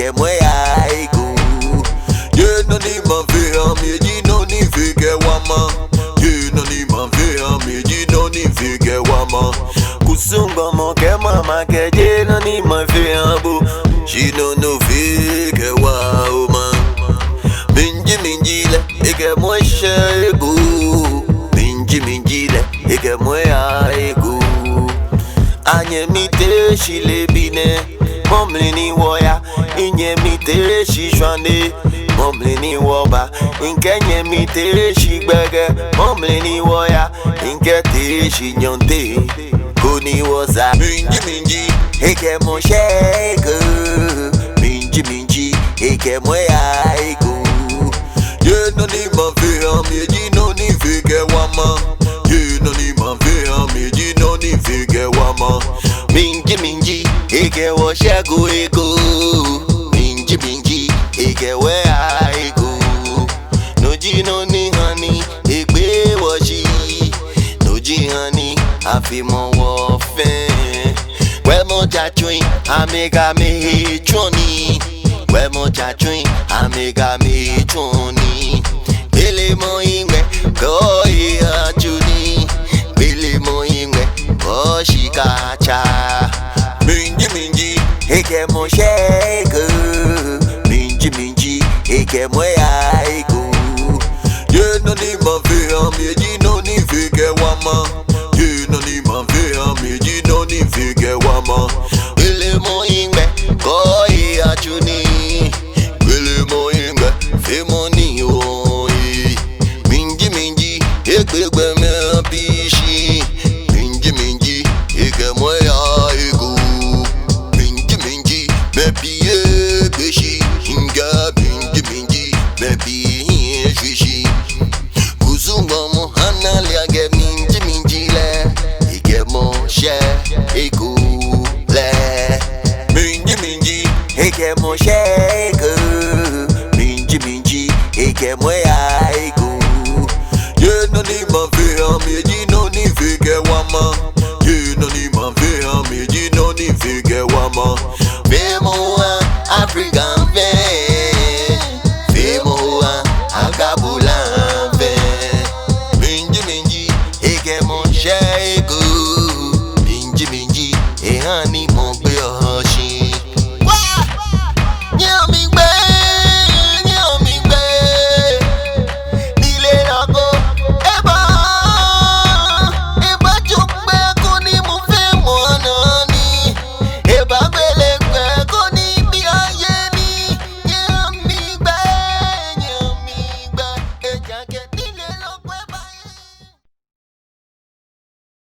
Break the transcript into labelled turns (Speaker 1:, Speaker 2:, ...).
Speaker 1: ike mwe aiku. Ye no ni ma fe amieji no ni fike wama. Ye no ni ma fe amieji no ni fike wama. Kusunga mo ke mama ke je no ni ma fe abu. She no fike wa uma. Minji le ike mwe shaiku. Minji le ike mwe aiku. Anye mite shile bine momlini woya inye mite shi shwane momlini woba inkenye mite shi gbege momlini woya inkete shi nyonte kuni woza minji eke mo shake minji eke mo aiku. Ye no ni ma fe amieji no ni fike wama. Ye no ni ma fe amieji no ni fike wama. Minji ike wo shagu ego. Minji ike we aiku. Noji no ni honey egbe wo shi. Noji honey afi mo wo fe. We mo jatwin amega me choni. We mo jatwin amega me choni. Bele mo ingwe go ya chuni. Bele mo ingwe go shikacha. Minji ike mo shake. Minji ike mo aiku. Ye no ni ma fe amieji no ni fike wama. Ye no ni ma fe amieji no ni fike wama. Bele mo ingwe go ya chuni. Bele mo ingwe fe money o. Minji ekpegbe me bishi. Minji ike mo aiku. Minji me biye beshi. Inga minji me biye shishi. Kuzumba mo hanaliage minji le. Ike mo she iku le. Minji ike mo shake. Minji ike mo aiku. Ye no ni ma fe amieji no ni fike wama. Ye no ni ma fe amieji no ni fike wama. Femo African